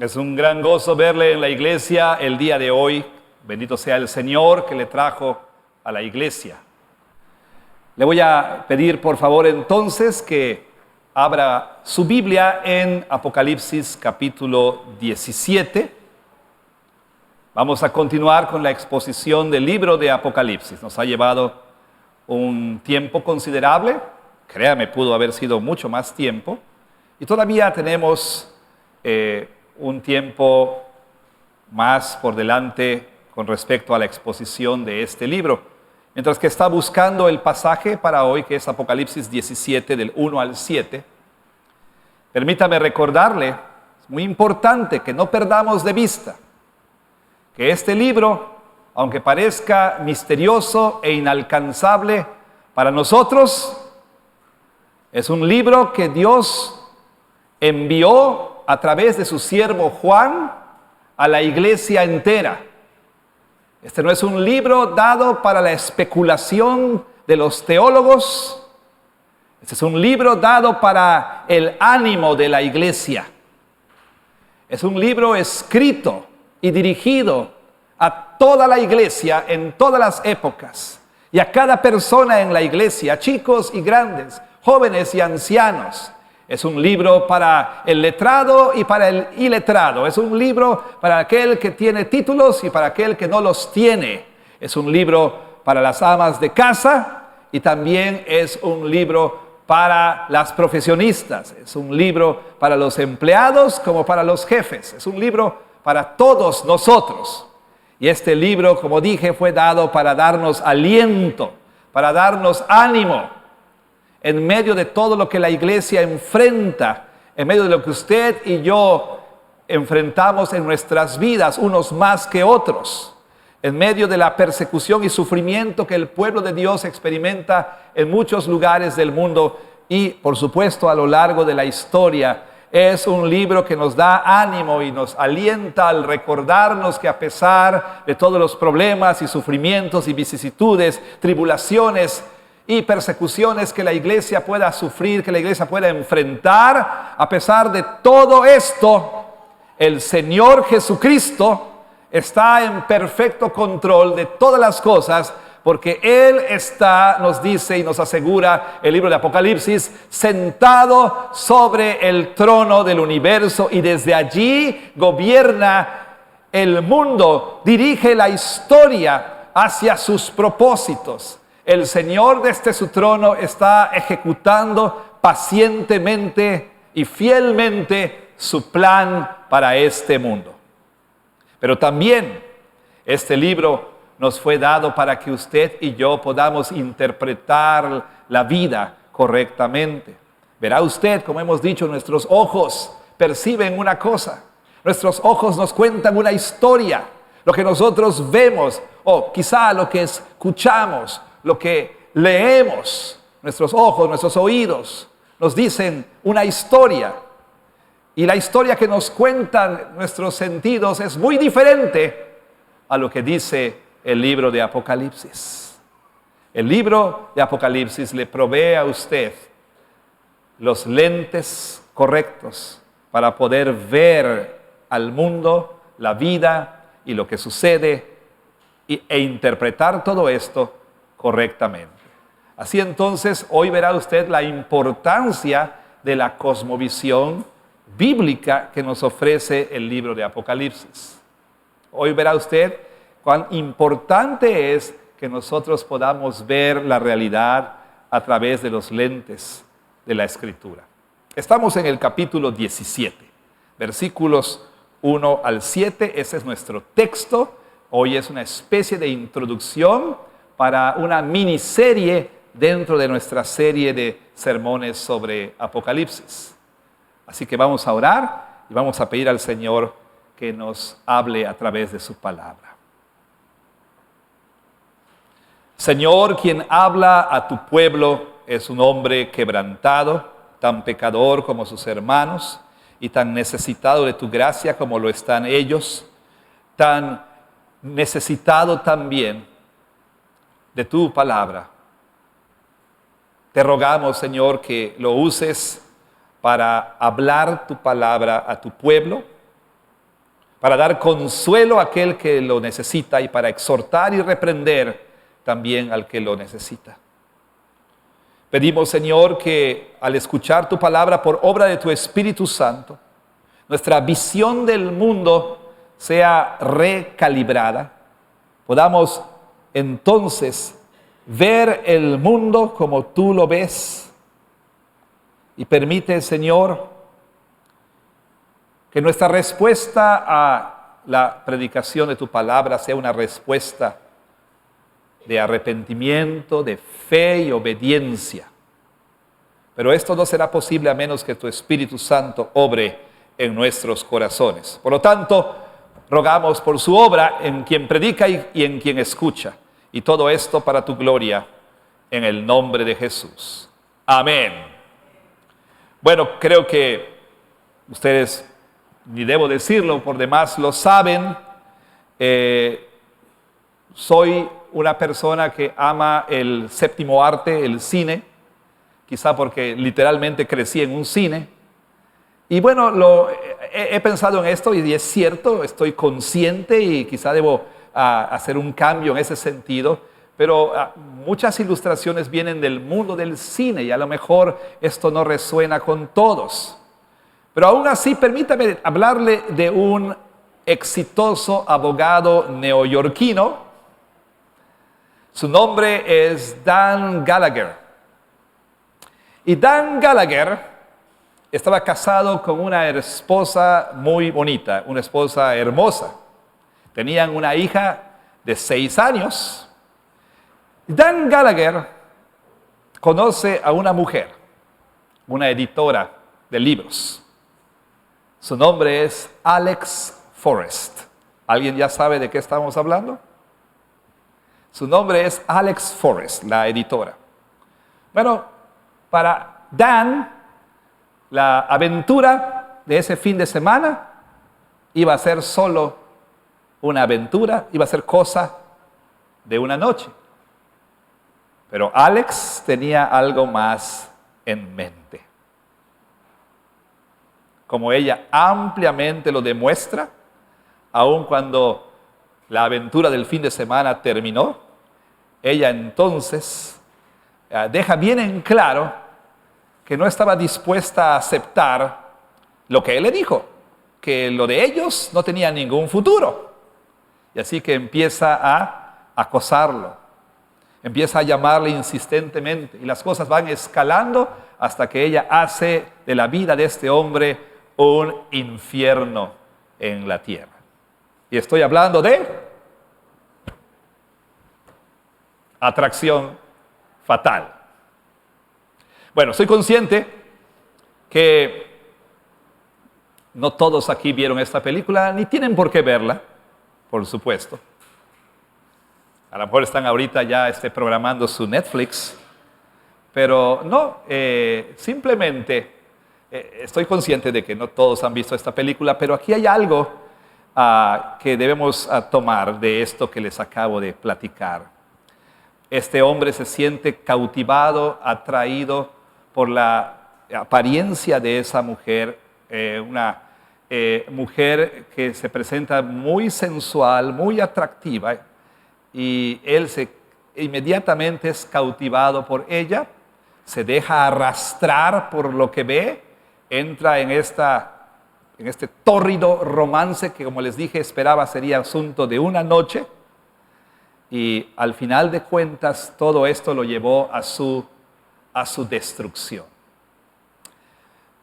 Es un gran gozo verle en la iglesia el día de hoy. Bendito sea el Señor que le trajo a la iglesia. Le voy a pedir por favor entonces que abra su Biblia en Apocalipsis capítulo 17. Vamos a continuar con la exposición del libro de Apocalipsis. Nos ha llevado un tiempo considerable. Créame, pudo haber sido mucho más tiempo. Y todavía tenemos un tiempo más por delante con respecto a la exposición de este libro. Mientras que está buscando el pasaje para hoy, que es Apocalipsis 17, del 1 al 7, permítame recordarle, es muy importante que no perdamos de vista que este libro, aunque parezca misterioso e inalcanzable para nosotros, es un libro que Dios envió a través de su siervo Juan a la iglesia entera. Este no es un libro dado para la especulación de los teólogos. Este es un libro dado para el ánimo de la iglesia. Es un libro escrito y dirigido a toda la iglesia en todas las épocas y a cada persona en la iglesia, chicos y grandes, jóvenes y ancianos. Es un libro para el letrado y para el iletrado. Es un libro para aquel que tiene títulos y para aquel que no los tiene. Es un libro para las amas de casa y también es un libro para las profesionistas. Es un libro para los empleados como para los jefes. Es un libro para todos nosotros. Y este libro, como dije, fue dado para darnos aliento, para darnos ánimo en medio de todo lo que la iglesia enfrenta, en medio de lo que usted y yo enfrentamos en nuestras vidas, unos más que otros, en medio de la persecución y sufrimiento que el pueblo de Dios experimenta en muchos lugares del mundo y, por supuesto, a lo largo de la historia. Es un libro que nos da ánimo y nos alienta al recordarnos que a pesar de todos los problemas y sufrimientos y vicisitudes, tribulaciones y persecuciones que la iglesia pueda sufrir, que la iglesia pueda enfrentar, a pesar de todo esto, el Señor Jesucristo está en perfecto control de todas las cosas, porque Él está, nos dice y nos asegura el libro de Apocalipsis, sentado sobre el trono del universo y desde allí gobierna el mundo, dirige la historia hacia sus propósitos. El Señor desde su trono está ejecutando pacientemente y fielmente su plan para este mundo. Pero también este libro nos fue dado para que usted y yo podamos interpretar la vida correctamente. Verá usted, como hemos dicho, nuestros ojos perciben una cosa. Nuestros ojos nos cuentan una historia. Lo que nosotros vemos, o quizá lo que escuchamos, lo que leemos, nuestros ojos, nuestros oídos, nos dicen una historia. Y la historia que nos cuentan nuestros sentidos es muy diferente a lo que dice el libro de Apocalipsis. El libro de Apocalipsis le provee a usted los lentes correctos para poder ver al mundo, la vida y lo que sucede e interpretar todo esto correctamente. Así entonces, hoy verá usted la importancia de la cosmovisión bíblica que nos ofrece el libro de Apocalipsis. Hoy verá usted cuán importante es que nosotros podamos ver la realidad a través de los lentes de la Escritura. Estamos en el capítulo 17, versículos 1 al 7. Ese es nuestro texto. Hoy es una especie de introducción para una miniserie dentro de nuestra serie de sermones sobre Apocalipsis. Así que vamos a orar y vamos a pedir al Señor que nos hable a través de su palabra. Señor, quien habla a tu pueblo es un hombre quebrantado, tan pecador como sus hermanos y tan necesitado de tu gracia como lo están ellos, tan necesitado también de tu palabra. Te rogamos, Señor, que lo uses para hablar tu palabra a tu pueblo, para dar consuelo a aquel que lo necesita y para exhortar y reprender también al que lo necesita. Pedimos, Señor, que al escuchar tu palabra por obra de tu Espíritu Santo, nuestra visión del mundo sea recalibrada. Podamos entonces ver el mundo como tú lo ves. Y permite, Señor, que nuestra respuesta a la predicación de tu palabra sea una respuesta de arrepentimiento, de fe y obediencia. Pero esto no será posible a menos que tu Espíritu Santo obre en nuestros corazones. Por lo tanto, rogamos por su obra en quien predica y en quien escucha. Y todo esto para tu gloria, en el nombre de Jesús. Amén. Bueno, creo que ustedes, ni debo decirlo, por demás lo saben. Soy una persona que ama el séptimo arte, el cine, quizá porque literalmente crecí en un cine. Y bueno, he pensado en esto y es cierto, estoy consciente y quizá debo hacer un cambio en ese sentido, pero muchas ilustraciones vienen del mundo del cine y a lo mejor esto no resuena con todos. Pero aún así, permítame hablarle de un exitoso abogado neoyorquino. Su nombre es Dan Gallagher. Y Dan Gallagher estaba casado con una esposa muy bonita, una esposa hermosa. Tenían una hija de 6 años. Dan Gallagher conoce a una mujer, una editora de libros. Su nombre es Alex Forrest. ¿Alguien ya sabe de qué estamos hablando? Su nombre es Alex Forrest, la editora. Bueno, para Dan, la aventura de ese fin de semana iba a ser solo una aventura, iba a ser cosa de una noche. Pero Alex tenía algo más en mente. Como ella ampliamente lo demuestra, aun cuando la aventura del fin de semana terminó, ella entonces deja bien en claro que no estaba dispuesta a aceptar lo que él le dijo, que lo de ellos no tenía ningún futuro. Y así que empieza a acosarlo, empieza a llamarle insistentemente y las cosas van escalando hasta que ella hace de la vida de este hombre un infierno en la tierra. Y estoy hablando de atracción fatal. Bueno, soy consciente que no todos aquí vieron esta película, ni tienen por qué verla, por supuesto. A lo mejor están ahorita ya programando su Netflix, pero no, simplemente estoy consciente de que no todos han visto esta película, pero aquí hay algo que debemos tomar de esto que les acabo de platicar. Este hombre se siente cautivado, atraído por la apariencia de esa mujer, una mujer que se presenta muy sensual, muy atractiva, y él inmediatamente es cautivado por ella, se deja arrastrar por lo que ve, entra en este tórrido romance que, como les dije, esperaba sería asunto de una noche, y al final de cuentas todo esto lo llevó a su destrucción.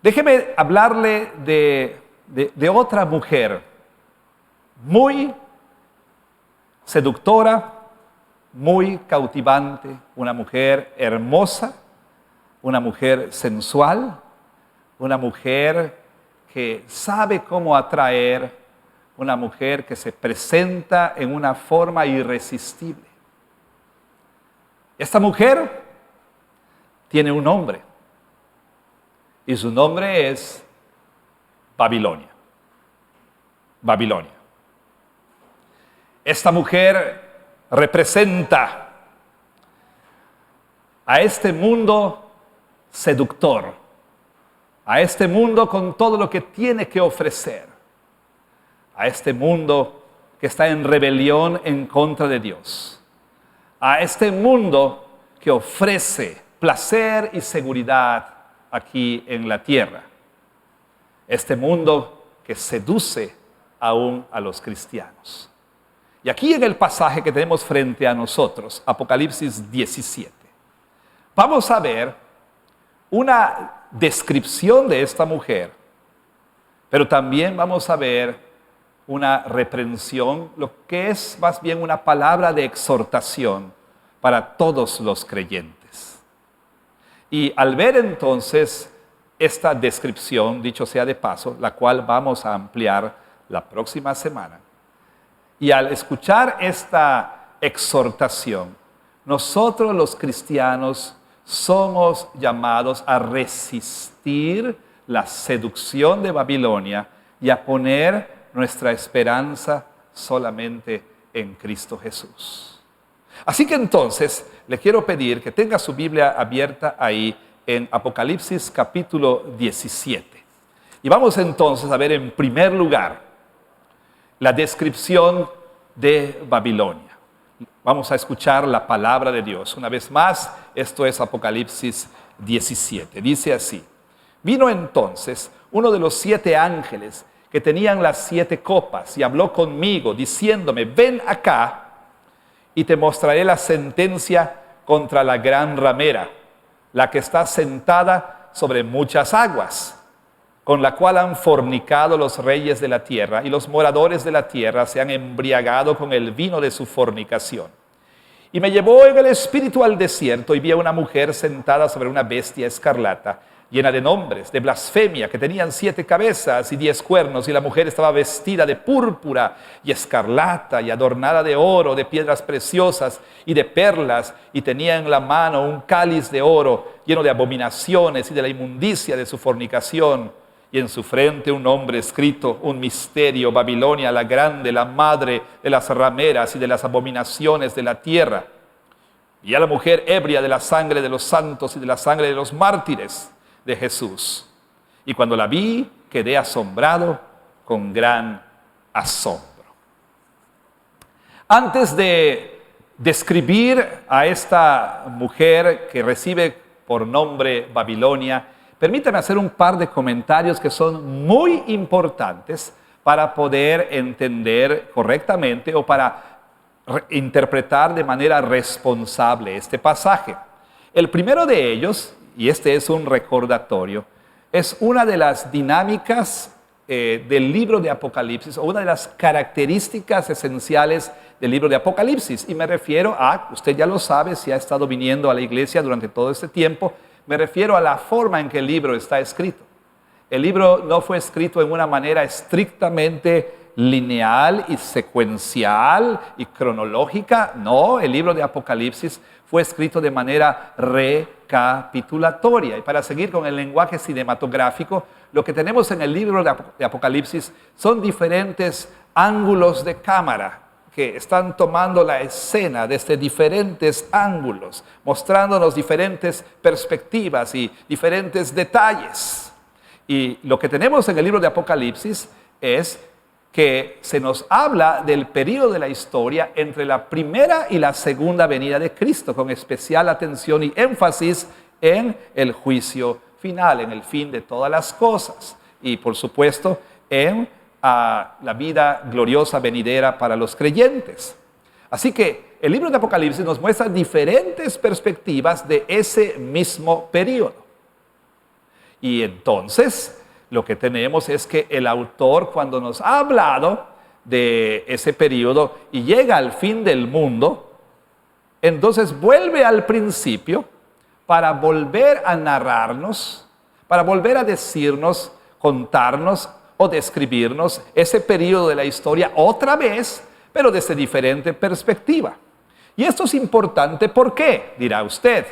Déjeme hablarle de otra mujer muy seductora, muy cautivante, una mujer hermosa, una mujer sensual, una mujer que sabe cómo atraer, una mujer que se presenta en una forma irresistible. Esta mujer tiene un nombre y su nombre es Babilonia. Babilonia. Esta mujer representa a este mundo seductor, a este mundo con todo lo que tiene que ofrecer, a este mundo que está en rebelión en contra de Dios, a este mundo que ofrece placer y seguridad aquí en la tierra, este mundo que seduce aún a los cristianos. Y aquí en el pasaje que tenemos frente a nosotros, Apocalipsis 17, vamos a ver una descripción de esta mujer, pero también vamos a ver una reprensión, lo que es más bien una palabra de exhortación para todos los creyentes. Y al ver entonces esta descripción, dicho sea de paso, la cual vamos a ampliar la próxima semana, y al escuchar esta exhortación, nosotros los cristianos somos llamados a resistir la seducción de Babilonia y a poner nuestra esperanza solamente en Cristo Jesús. Así que entonces le quiero pedir que tenga su Biblia abierta ahí en Apocalipsis capítulo 17. Y vamos entonces a ver en primer lugar la descripción de Babilonia. Vamos a escuchar la palabra de Dios. Una vez más, esto es Apocalipsis 17. Dice así: vino entonces uno de los 7 ángeles que tenían las 7 copas y habló conmigo diciéndome: ven acá y te mostraré la sentencia contra la gran ramera, la que está sentada sobre muchas aguas, con la cual han fornicado los reyes de la tierra, y los moradores de la tierra se han embriagado con el vino de su fornicación. Y me llevó en el espíritu al desierto, y vi a una mujer sentada sobre una bestia escarlata, llena de nombres, de blasfemia, que tenían 7 cabezas y 10 cuernos, y la mujer estaba vestida de púrpura y escarlata, y adornada de oro, de piedras preciosas y de perlas, y tenía en la mano un cáliz de oro, lleno de abominaciones y de la inmundicia de su fornicación, y en su frente un nombre escrito, un misterio: Babilonia la grande, la madre de las rameras y de las abominaciones de la tierra. Y a la mujer ebria de la sangre de los santos y de la sangre de los mártires de Jesús. Y cuando la vi, quedé asombrado con gran asombro. Antes de describir a esta mujer que recibe por nombre Babilonia, permítame hacer un par de comentarios que son muy importantes para poder entender correctamente o para interpretar de manera responsable este pasaje. El primero de ellos, y este es un recordatorio, es una de las dinámicas del libro de Apocalipsis, o una de las características esenciales del libro de Apocalipsis. Y me refiero a, usted ya lo sabe si ha estado viniendo a la iglesia durante todo este tiempo, me refiero a la forma en que el libro está escrito. El libro no fue escrito en una manera estrictamente lineal y secuencial y cronológica. No, el libro de Apocalipsis fue escrito de manera recapitulatoria. Y para seguir con el lenguaje cinematográfico, lo que tenemos en el libro de Apocalipsis son diferentes ángulos de cámara que están tomando la escena desde diferentes ángulos, mostrándonos diferentes perspectivas y diferentes detalles. Y lo que tenemos en el libro de Apocalipsis es que se nos habla del periodo de la historia entre la primera y la segunda venida de Cristo, con especial atención y énfasis en el juicio final, en el fin de todas las cosas, y por supuesto en la vida gloriosa venidera para los creyentes. Así que el libro de Apocalipsis nos muestra diferentes perspectivas de ese mismo periodo. Y entonces lo que tenemos es que el autor, cuando nos ha hablado de ese periodo y llega al fin del mundo, entonces vuelve al principio para volver a narrarnos, para volver a decirnos, contarnos o describirnos ese periodo de la historia otra vez, pero desde diferente perspectiva. Y esto es importante, ¿por qué? Dirá usted.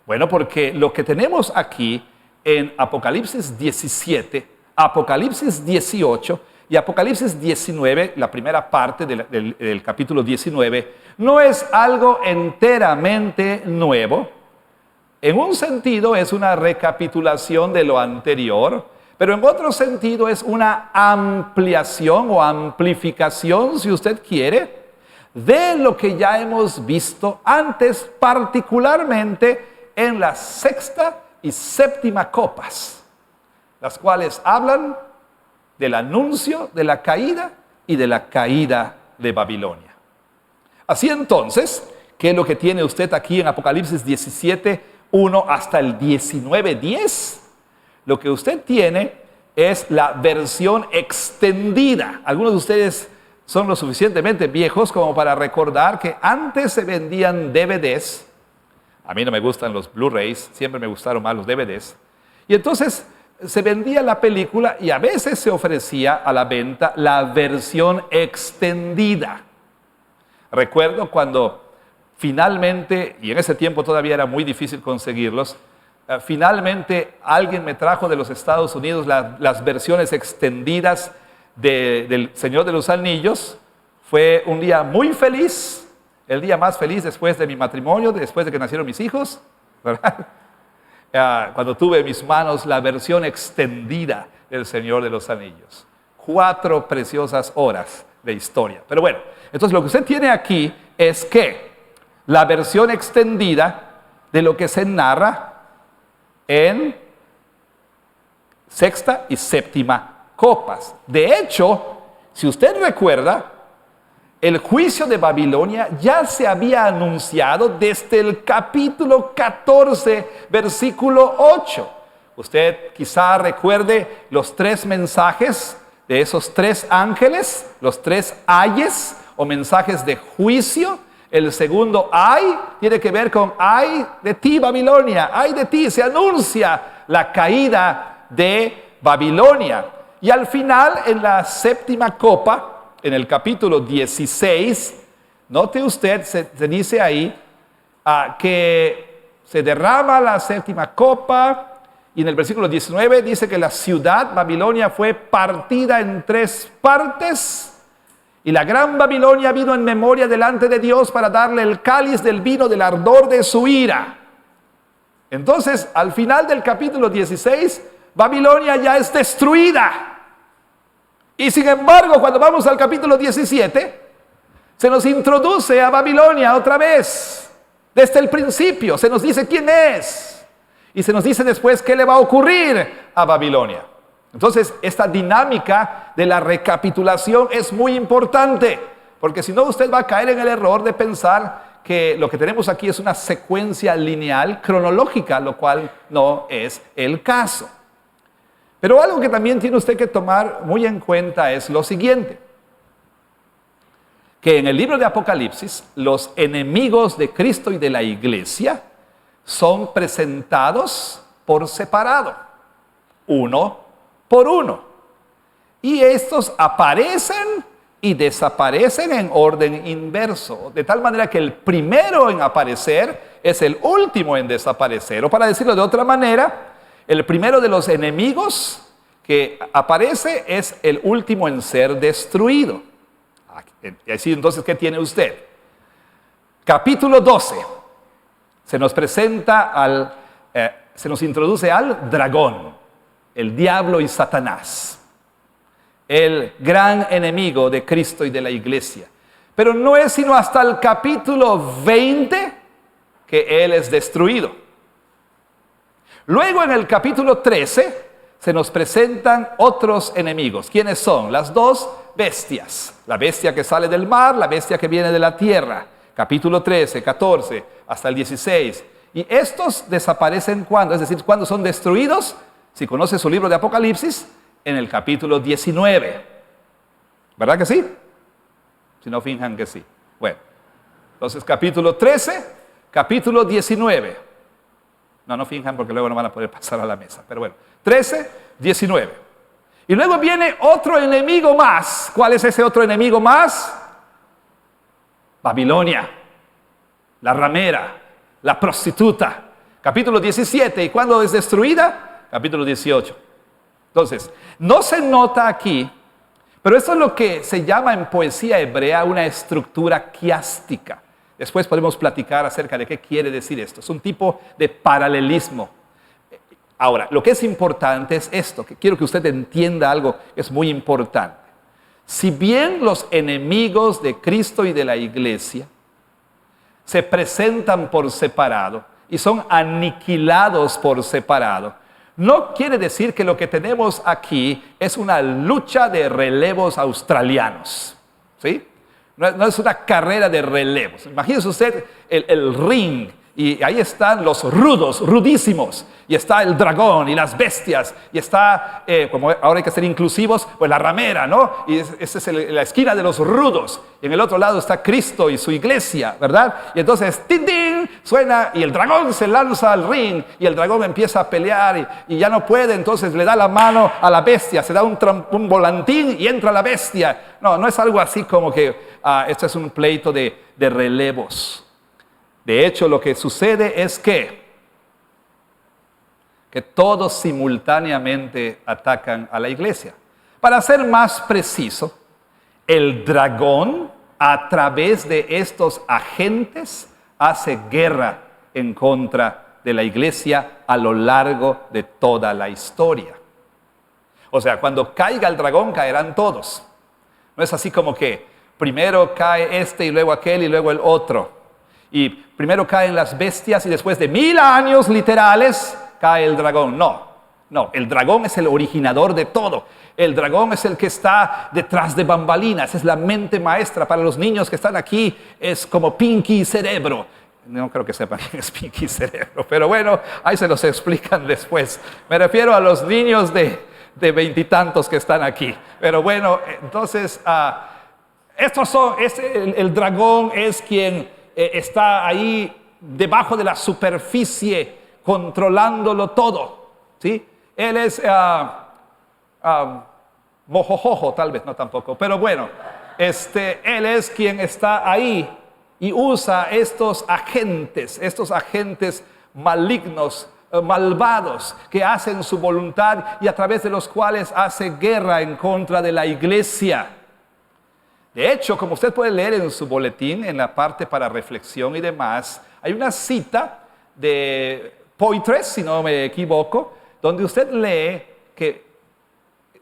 Bueno, porque lo que tenemos aquí en Apocalipsis 17, Apocalipsis 18 y Apocalipsis 19, la primera parte del capítulo 19, no es algo enteramente nuevo. En un sentido es una recapitulación de lo anterior, pero en otro sentido es una ampliación o amplificación, si usted quiere, de lo que ya hemos visto antes, particularmente en la sexta y séptima copas, las cuales hablan del anuncio de la caída y de la caída de Babilonia. Así entonces, ¿qué es lo que tiene usted aquí en Apocalipsis 17, 1 hasta el 19, 10? Lo que usted tiene es la versión extendida. Algunos de ustedes son lo suficientemente viejos como para recordar que antes se vendían DVDs. A mí no me gustan los Blu-rays, siempre me gustaron más los DVDs. Y entonces se vendía la película y a veces se ofrecía a la venta la versión extendida. Recuerdo cuando finalmente, y en ese tiempo todavía era muy difícil conseguirlos, finalmente alguien me trajo de los Estados Unidos las versiones extendidas del Señor de los Anillos. Fue un día muy feliz, el día más feliz después de mi matrimonio, después de que nacieron mis hijos, ¿verdad? Cuando tuve en mis manos la versión extendida del Señor de los Anillos. 4 preciosas horas de historia. Pero bueno, entonces lo que usted tiene aquí es que la versión extendida de lo que se narra en sexta y séptima copas. De hecho, si usted recuerda, el juicio de Babilonia ya se había anunciado desde el capítulo 14, versículo 8. Usted quizá recuerde los 3 mensajes de esos 3 ángeles, los 3 ayes o mensajes de juicio. El segundo ay tiene que ver con ay de ti, Babilonia, ay de ti. Se anuncia la caída de Babilonia. Y al final, en la séptima copa, en el capítulo 16, note usted, se dice ahí que se derrama la séptima copa, y en el versículo 19 dice que la ciudad Babilonia fue partida en 3 partes, y la gran Babilonia vino en memoria delante de Dios para darle el cáliz del vino del ardor de su ira. Entonces, al final del capítulo 16, Babilonia ya es destruida. Y sin embargo, cuando vamos al capítulo 17, se nos introduce a Babilonia otra vez. Desde el principio se nos dice quién es. Y se nos dice después qué le va a ocurrir a Babilonia. Entonces, esta dinámica de la recapitulación es muy importante. Porque si no, usted va a caer en el error de pensar que lo que tenemos aquí es una secuencia lineal, cronológica, lo cual no es el caso. Pero algo que también tiene usted que tomar muy en cuenta es lo siguiente: que en el libro de Apocalipsis los enemigos de Cristo y de la iglesia son presentados por separado, uno por uno. Y estos aparecen y desaparecen en orden inverso, de tal manera que el primero en aparecer es el último en desaparecer. O para decirlo de otra manera, el primero de los enemigos que aparece es el último en ser destruido. Y así entonces, ¿qué tiene usted? Capítulo 12. Se nos presenta se nos introduce al dragón, el diablo y Satanás, el gran enemigo de Cristo y de la iglesia. Pero no es sino hasta el capítulo 20 que él es destruido. Luego en el capítulo 13 se nos presentan otros enemigos. ¿Quiénes son? Las 2 bestias. La bestia que sale del mar, la bestia que viene de la tierra. Capítulo 13, 14, hasta el 16. Y estos desaparecen ¿cuándo? Es decir, ¿cuándo son destruidos? Si conoce su libro de Apocalipsis, en el capítulo 19. ¿Verdad que sí? Si no, finjan que sí. Bueno, entonces capítulo 13, capítulo 19. No finjan porque luego no van a poder pasar a la mesa. Pero bueno, 13, 19. Y luego viene otro enemigo más. ¿Cuál es ese otro enemigo más? Babilonia, la ramera, la prostituta. Capítulo 17. ¿Y cuándo es destruida? Capítulo 18. Entonces, no se nota aquí, pero esto es lo que se llama en poesía hebrea una estructura quiástica. Después podemos platicar acerca de qué quiere decir esto. Es un tipo de paralelismo. Ahora, lo que es importante es esto, que quiero que usted entienda algo que es muy importante. Si bien los enemigos de Cristo y de la iglesia se presentan por separado y son aniquilados por separado, no quiere decir que lo que tenemos aquí es una lucha de relevos australianos, ¿sí? No es una carrera de relevos. Imagínese usted el ring, y ahí están los rudos, rudísimos, y está el dragón y las bestias, y está, como ahora hay que ser inclusivos, pues la ramera, ¿no? Y esa es la esquina de los rudos. Y en el otro lado está Cristo y su iglesia, ¿verdad? Y entonces, ¡tin, tin! Suena y el dragón se lanza al ring, y el dragón empieza a pelear, y ya no puede, entonces le da la mano a la bestia, se da un volantín y entra la bestia. No es algo así como que esto es un pleito de relevos. De hecho, lo que sucede es que todos simultáneamente atacan a la iglesia. Para ser más preciso, el dragón, a través de estos agentes, hace guerra en contra de la iglesia a lo largo de toda la historia. O sea, cuando caiga el dragón, caerán todos. No es así como que primero cae este y luego aquel y luego el otro. Y primero caen las bestias y después de 1000 años literales cae el dragón. No, el dragón es el originador de todo. El dragón es el que está detrás de bambalinas, es la mente maestra. Para los niños que están aquí es como Pinky Cerebro. No creo que sepan quién es Pinky Cerebro, pero bueno, ahí se los explican después. Me refiero a los niños de 20 y tantos que están aquí. Pero bueno, entonces, el dragón es quien está ahí debajo de la superficie, controlándolo todo, ¿sí? Él es mojojojo, tal vez, no tampoco, pero bueno, él es quien está ahí y usa estos agentes malignos, malvados, que hacen su voluntad y a través de los cuales hace guerra en contra de la iglesia. De hecho, como usted puede leer en su boletín, en la parte para reflexión y demás, hay una cita de Poitres, si no me equivoco, donde usted lee que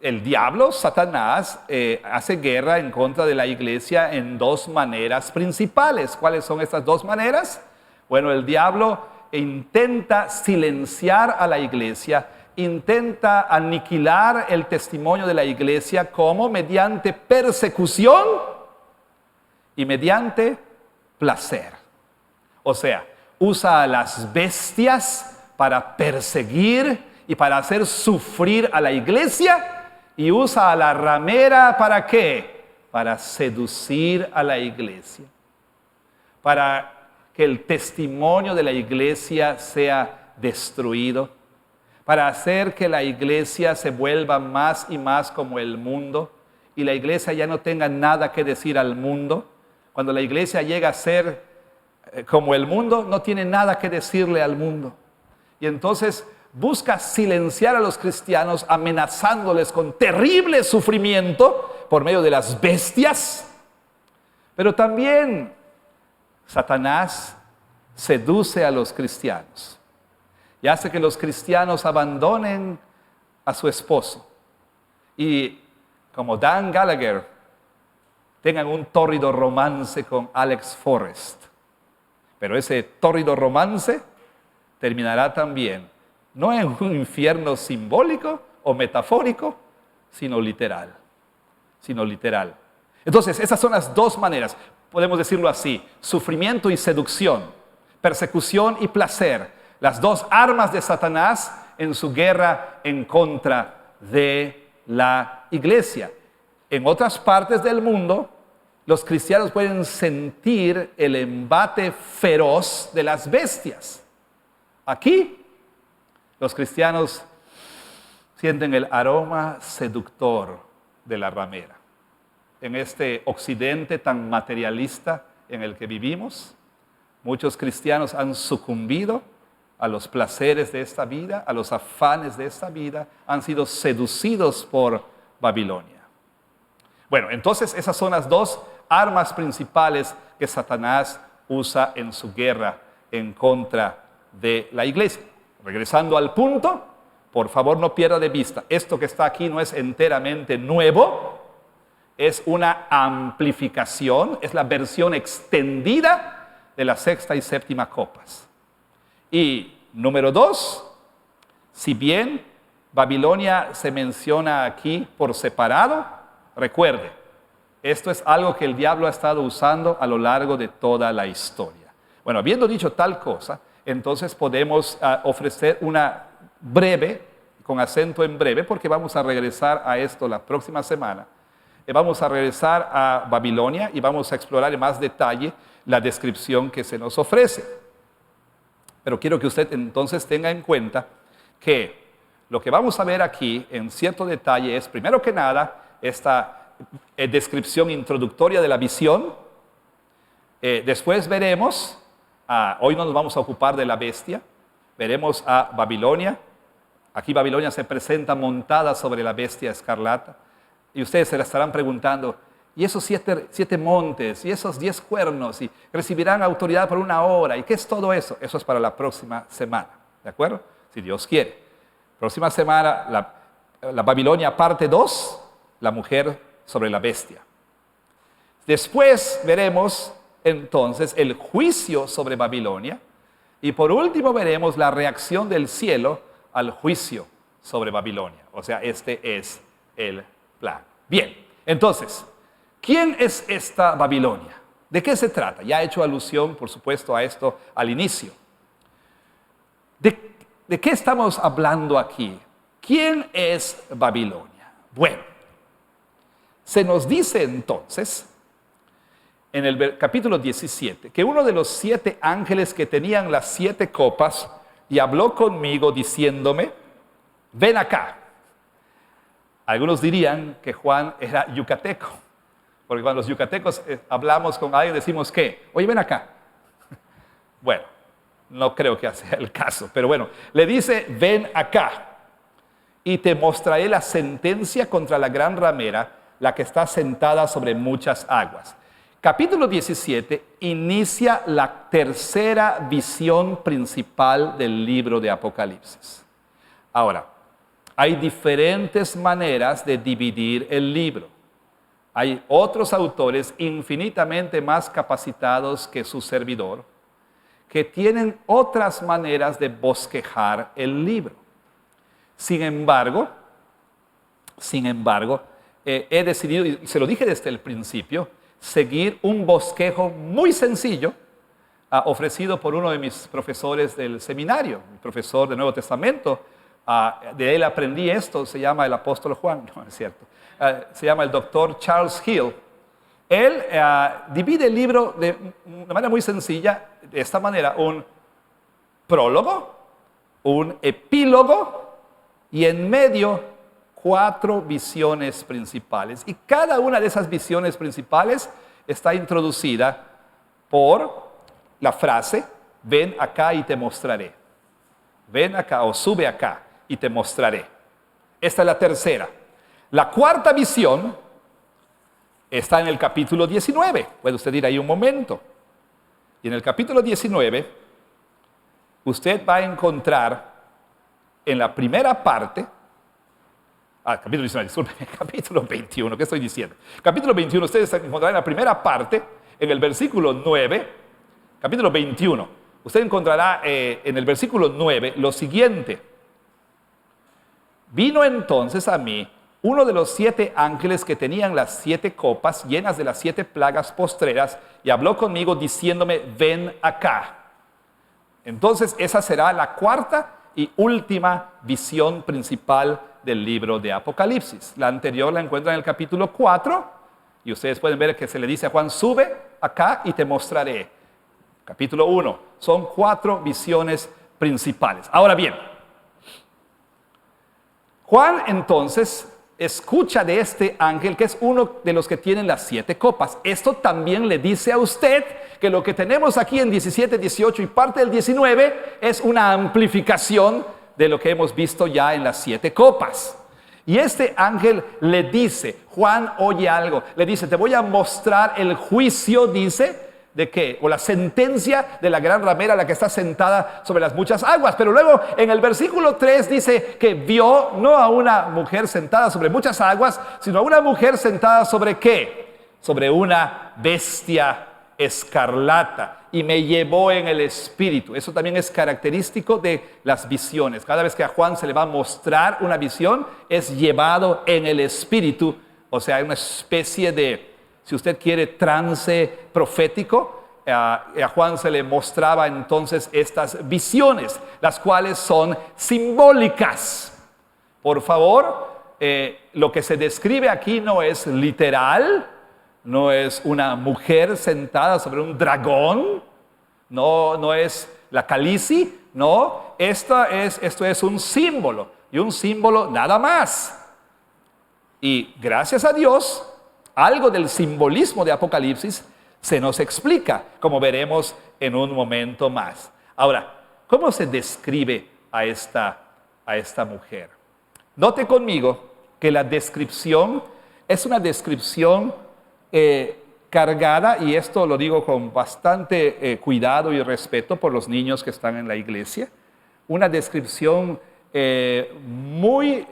el diablo, Satanás, hace guerra en contra de la iglesia en dos maneras principales. ¿Cuáles son estas dos maneras? Bueno, el diablo intenta silenciar a la iglesia, intenta aniquilar el testimonio de la iglesia como mediante persecución y mediante placer. O sea, usa a las bestias para perseguir y para hacer sufrir a la iglesia, y usa a la ramera ¿para qué? Para seducir a la iglesia, para que el testimonio de la iglesia sea destruido, para hacer que la iglesia se vuelva más y más como el mundo y la iglesia ya no tenga nada que decir al mundo. Cuando la iglesia llega a ser como el mundo, no tiene nada que decirle al mundo. Y entonces busca silenciar a los cristianos, amenazándoles con terrible sufrimiento por medio de las bestias. Pero también Satanás seduce a los cristianos y hace que los cristianos abandonen a su esposo y, como Dan Gallagher, tengan un tórrido romance con Alex Forrest. Pero ese tórrido romance terminará también, no en un infierno simbólico o metafórico, sino literal. Entonces, esas son las dos maneras, podemos decirlo así: sufrimiento y seducción, persecución y placer, las dos armas de Satanás en su guerra en contra de la iglesia. En otras partes del mundo, los cristianos pueden sentir el embate feroz de las bestias. Aquí, los cristianos sienten el aroma seductor de la ramera. En este occidente tan materialista en el que vivimos, muchos cristianos han sucumbido a los placeres de esta vida, a los afanes de esta vida, han sido seducidos por Babilonia. Bueno, entonces esas son las dos armas principales que Satanás usa en su guerra en contra de la iglesia. Regresando al punto, por favor no pierda de vista, esto que está aquí no es enteramente nuevo, es una amplificación, es la versión extendida de la sexta y séptima copas. Y número 2, si bien Babilonia se menciona aquí por separado, recuerde, esto es algo que el diablo ha estado usando a lo largo de toda la historia. Bueno, habiendo dicho tal cosa, entonces podemos ofrecer una breve, con acento en breve, porque vamos a regresar a esto la próxima semana. Vamos a regresar a Babilonia y vamos a explorar en más detalle la descripción que se nos ofrece. Pero quiero que usted entonces tenga en cuenta que lo que vamos a ver aquí en cierto detalle es, primero que nada, esta descripción introductoria de la visión. Después veremos, hoy no nos vamos a ocupar de la bestia, veremos a Babilonia. Aquí Babilonia se presenta montada sobre la bestia escarlata. Y ustedes se la estarán preguntando, ¿y esos 7 montes, y esos 10 cuernos, y recibirán autoridad por 1 hora? ¿Y qué es todo eso? Eso es para la próxima semana, ¿de acuerdo? Si Dios quiere. Próxima semana, la Babilonia parte 2, la mujer sobre la bestia. Después veremos entonces el juicio sobre Babilonia. Y por último veremos la reacción del cielo al juicio sobre Babilonia. O sea, este es el plan. Bien, entonces, ¿quién es esta Babilonia? ¿De qué se trata? Ya he hecho alusión, por supuesto, a esto al inicio. ¿De qué estamos hablando aquí? ¿Quién es Babilonia? Bueno, se nos dice entonces, en el capítulo 17, que uno de los 7 ángeles que tenían las 7 copas y habló conmigo diciéndome, ven acá. Algunos dirían que Juan era yucateco, porque cuando los yucatecos hablamos con alguien decimos que, oye, ven acá. Bueno, no creo que sea el caso, pero bueno, le dice, ven acá y te mostraré la sentencia contra la gran ramera, la que está sentada sobre muchas aguas. Capítulo 17 inicia la tercera visión principal del libro de Apocalipsis. Ahora, hay diferentes maneras de dividir el libro. Hay otros autores infinitamente más capacitados que su servidor, que tienen otras maneras de bosquejar el libro. Sin embargo, he decidido, y se lo dije desde el principio, seguir un bosquejo muy sencillo ofrecido por uno de mis profesores del seminario, mi profesor de Nuevo Testamento. De él aprendí esto, se llama el apóstol Juan, no es cierto, se llama el doctor Charles Hill. Él divide el libro de una manera muy sencilla, de esta manera: un prólogo, un epílogo y en medio 4 visiones principales. Y cada una de esas visiones principales está introducida por la frase, ven acá y te mostraré. Ven acá o sube acá y te mostraré. Esta es la tercera. La cuarta visión está en el capítulo 19. Puede usted ir ahí un momento. Y en el capítulo 19, usted va a encontrar en la primera parte, capítulo 19, disculpe, capítulo 21, ¿qué estoy diciendo? Capítulo 21, ustedes encontrarán en la primera parte, en el versículo 9, capítulo 21, usted encontrará en el versículo 9 lo siguiente: vino entonces a mí uno de los 7 ángeles que tenían las 7 copas llenas de las 7 plagas postreras y habló conmigo diciéndome, ven acá. Entonces esa será la cuarta y última visión principal del libro de Apocalipsis. La anterior la encuentran en el capítulo 4 y ustedes pueden ver que se le dice a Juan, sube acá y te mostraré. Capítulo 1, son 4 visiones principales. Ahora bien, Juan entonces escucha de este ángel que es uno de los que tienen las 7 copas. Esto también le dice a usted que lo que tenemos aquí en 17, 18 y parte del 19 es una amplificación de lo que hemos visto ya en las 7 copas. Y este ángel le dice, Juan oye algo, le dice, te voy a mostrar el juicio, dice, ¿de qué? O la sentencia de la gran ramera, la que está sentada sobre las muchas aguas. Pero luego en el versículo 3 dice que vio no a una mujer sentada sobre muchas aguas, sino a una mujer sentada sobre ¿qué? Sobre una bestia escarlata, y me llevó en el espíritu. Eso también es característico de las visiones. Cada vez que a Juan se le va a mostrar una visión, es llevado en el espíritu. O sea, hay una especie de, si usted quiere, trance profético. A Juan se le mostraba entonces estas visiones, las cuales son simbólicas. Por favor, lo que se describe aquí no es literal, no es una mujer sentada sobre un dragón, no es la calici, no, esto es un símbolo, y un símbolo nada más. Y gracias a Dios, algo del simbolismo de Apocalipsis se nos explica, como veremos en un momento más. Ahora, ¿cómo se describe a esta mujer? Note conmigo que la descripción es una descripción cargada, y esto lo digo con bastante cuidado y respeto por los niños que están en la iglesia, una descripción muy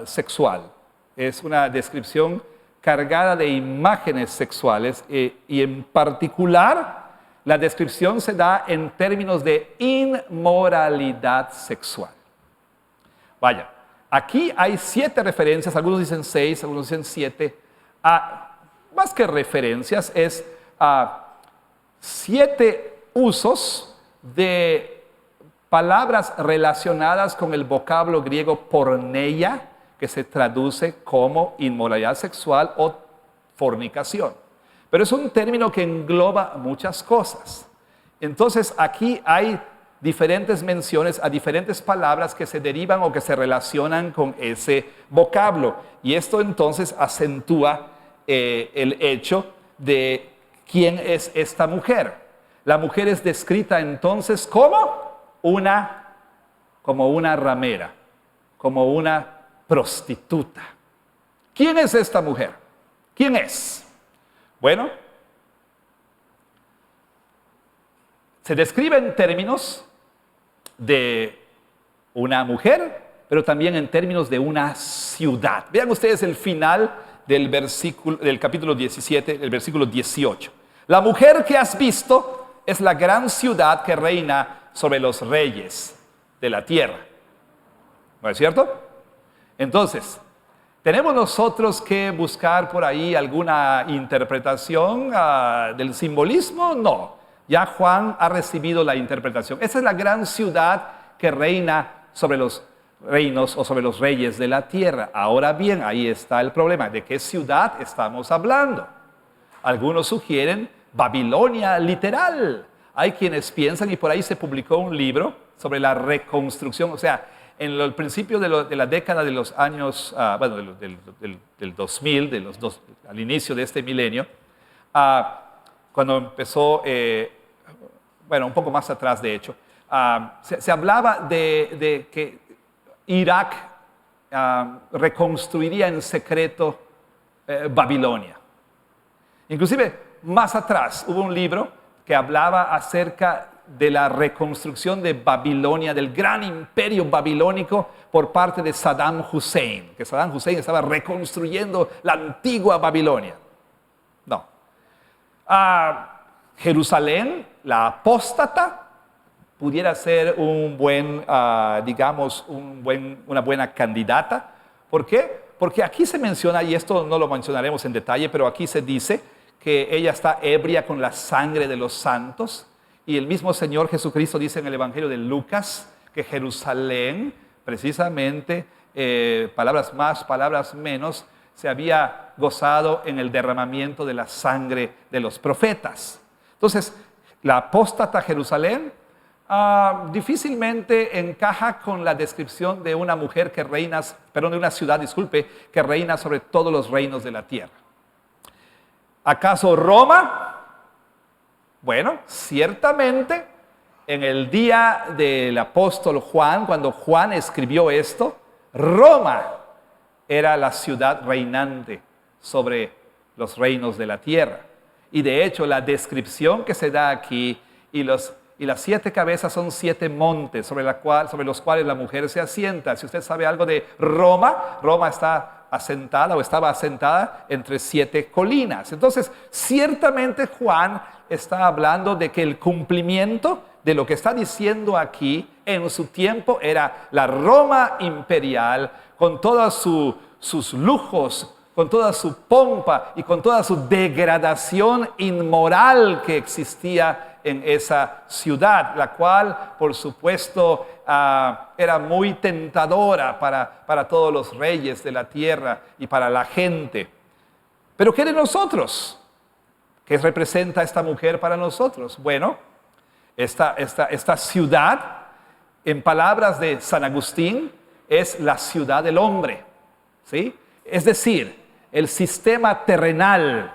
sexual. Es una descripción cargada de imágenes sexuales y en particular la descripción se da en términos de inmoralidad sexual. Vaya, aquí hay 7 referencias, algunos dicen 6, algunos dicen 7, más que referencias, es 7 usos de palabras relacionadas con el vocablo griego porneia, que se traduce como inmoralidad sexual o fornicación. Pero es un término que engloba muchas cosas. Entonces aquí hay diferentes menciones a diferentes palabras que se derivan o que se relacionan con ese vocablo. Y esto entonces acentúa el hecho de quién es esta mujer. La mujer es descrita entonces como una ramera, como una prostituta. ¿Quién es esta mujer? ¿Quién es? Bueno, se describe en términos de una mujer, pero también en términos de una ciudad. Vean ustedes el final del capítulo 17, el versículo 18. La mujer que has visto es la gran ciudad que reina sobre los reyes de la tierra. ¿No es cierto? Entonces, ¿tenemos nosotros que buscar por ahí alguna interpretación del simbolismo? No. Ya Juan ha recibido la interpretación. Esa es la gran ciudad que reina sobre los reinos o sobre los reyes de la tierra. Ahora bien, ahí está el problema. ¿De qué ciudad estamos hablando? Algunos sugieren Babilonia literal. Hay quienes piensan, y por ahí se publicó un libro sobre la reconstrucción, o sea, en el principio de la década de los años, del 2000, al inicio de este milenio, cuando empezó, un poco más atrás de hecho, se hablaba de que Irak reconstruiría en secreto Babilonia. Inclusive más atrás hubo un libro que hablaba acerca de la reconstrucción de Babilonia, del gran imperio babilónico por parte de Saddam Hussein, que Saddam Hussein estaba reconstruyendo la antigua Babilonia. No. Jerusalén, la apóstata, pudiera ser una buena candidata. ¿Por qué? Porque aquí se menciona, y esto no lo mencionaremos en detalle, pero aquí se dice que ella está ebria con la sangre de los santos. Y el mismo Señor Jesucristo dice en el Evangelio de Lucas que Jerusalén, precisamente, palabras más, palabras menos, se había gozado en el derramamiento de la sangre de los profetas. Entonces, la apóstata Jerusalén difícilmente encaja con la descripción de una mujer que reina, perdón, de una ciudad, disculpe, que reina sobre todos los reinos de la tierra. ¿Acaso Roma? Bueno, ciertamente en el día del apóstol Juan, cuando Juan escribió esto, Roma era la ciudad reinante sobre los reinos de la tierra. Y de hecho, la descripción que se da aquí y las 7 cabezas son 7 montes sobre los cuales la mujer se asienta. Si usted sabe algo de Roma, Roma está asentada o estaba asentada entre 7 colinas. Entonces, ciertamente Juan está hablando de que el cumplimiento de lo que está diciendo aquí en su tiempo era la Roma imperial con todos sus lujos, con toda su pompa y con toda su degradación inmoral que existía en esa ciudad, la cual, por supuesto, era muy tentadora para todos los reyes de la tierra y para la gente. Pero ¿qué de nosotros? ¿Qué representa esta mujer para nosotros? Bueno, esta ciudad, en palabras de San Agustín, es la ciudad del hombre, ¿sí? Es decir, el sistema terrenal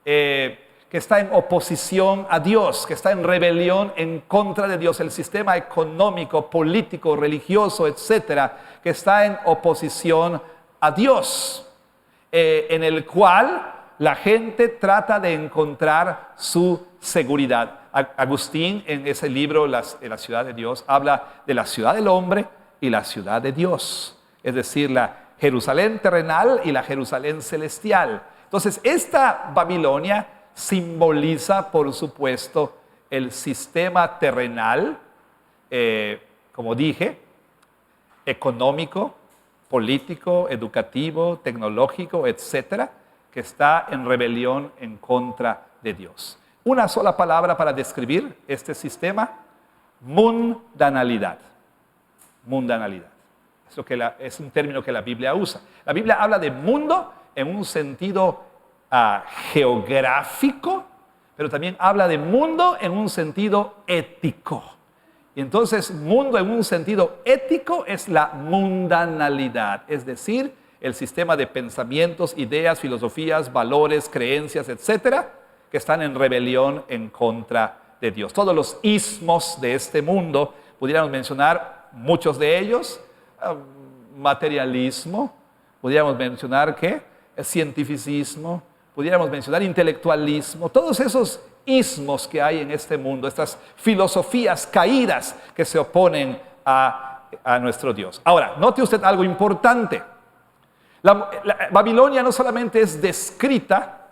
que está en oposición a Dios, que está en rebelión en contra de Dios, el sistema económico, político, religioso, etcétera, que está en oposición a Dios, en el cual la gente trata de encontrar su seguridad. Agustín, en ese libro, La ciudad de Dios, habla de la ciudad del hombre y la ciudad de Dios, es decir, la Jerusalén terrenal y la Jerusalén celestial. Entonces, esta Babilonia simboliza, por supuesto, el sistema terrenal, como dije, económico, político, educativo, tecnológico, etcétera, que está en rebelión en contra de Dios. Una sola palabra para describir este sistema: mundanalidad. Mundanalidad. Es un término que la Biblia usa. La Biblia habla de mundo en un sentido geográfico, pero también habla de mundo en un sentido ético. Y entonces, mundo en un sentido ético es la mundanalidad, es decir, el sistema de pensamientos, ideas, filosofías, valores, creencias, etcétera, que están en rebelión en contra de Dios. Todos los ismos de este mundo, pudiéramos mencionar muchos de ellos: materialismo, pudiéramos mencionar ¿qué? Cientificismo, pudiéramos mencionar intelectualismo, todos esos ismos que hay en este mundo, estas filosofías caídas que se oponen a nuestro Dios. Ahora, note usted algo importante. La Babilonia no solamente es descrita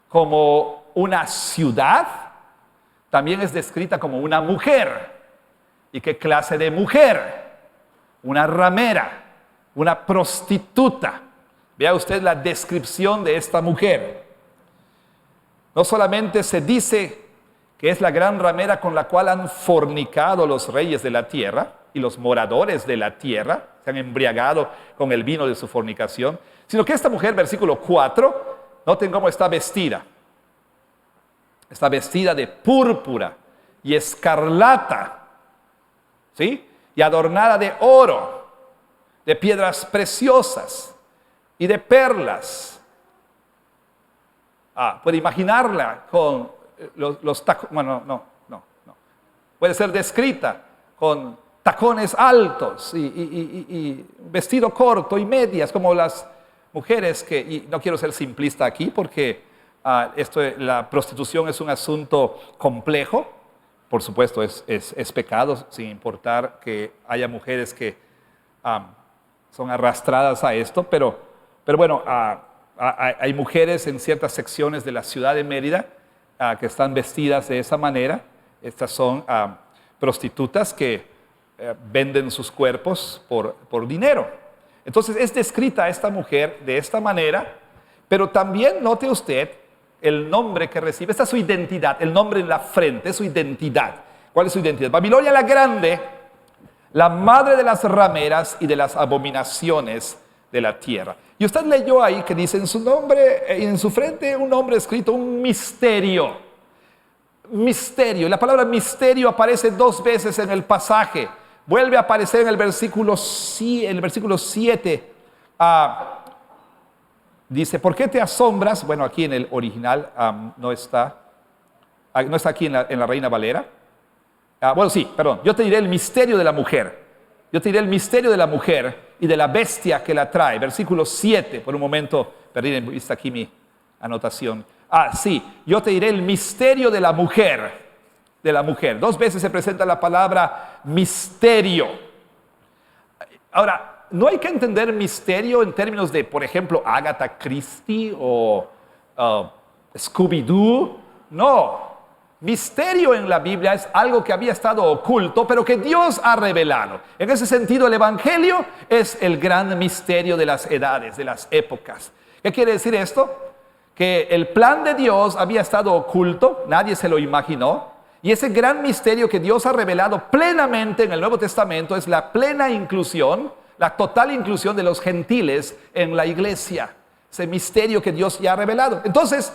como una ciudad, también es descrita como una mujer. ¿Y qué clase de mujer? Una ramera, una prostituta. Vea usted la descripción de esta mujer. No solamente se dice que es la gran ramera con la cual han fornicado los reyes de la tierra y los moradores de la tierra, se han embriagado con el vino de su fornicación, sino que esta mujer, versículo 4, noten cómo está vestida. Está vestida de púrpura y escarlata, ¿sí? Y adornada de oro, de piedras preciosas y de perlas. Puede imaginarla con los tacos. Bueno, no. Puede ser descrita con tacones altos y vestido corto y medias, como las mujeres que, y no quiero ser simplista aquí porque la prostitución es un asunto complejo. Por supuesto, es pecado, sin importar que haya mujeres que son arrastradas a esto, pero bueno, hay mujeres en ciertas secciones de la ciudad de Mérida que están vestidas de esa manera. Estas son prostitutas que venden sus cuerpos por dinero. Entonces es descrita esta mujer de esta manera, pero también note usted el nombre que recibe. Esta es su identidad, el nombre en la frente es su identidad. ¿Cuál es su identidad? Babilonia la Grande, la madre de las rameras y de las abominaciones de la tierra. Y usted leyó ahí que dice en su nombre, en su frente, un nombre escrito, un misterio. Misterio. La palabra misterio aparece 2 veces en el pasaje. Vuelve a aparecer en el versículo 7. Dice, ¿por qué te asombras? Bueno, aquí en el original no está aquí en la Reina Valera. Bueno, sí, perdón. Yo te diré el misterio de la mujer. Yo te diré el misterio de la mujer y de la bestia que la trae. Versículo 7. Por un momento perdí de vista aquí mi anotación. Sí, yo te diré el misterio de la mujer. De la mujer. 2 veces se presenta la palabra misterio. Ahora, no hay que entender misterio en términos de, por ejemplo, Agatha Christie o Scooby-Doo. No. Misterio en la Biblia es algo que había estado oculto, pero que Dios ha revelado. En ese sentido, el Evangelio es el gran misterio de las edades, de las épocas. ¿Qué quiere decir esto? Que el plan de Dios había estado oculto, nadie se lo imaginó. Y ese gran misterio que Dios ha revelado plenamente en el Nuevo Testamento es la plena inclusión, la total inclusión de los gentiles en la iglesia. Ese misterio que Dios ya ha revelado. Entonces,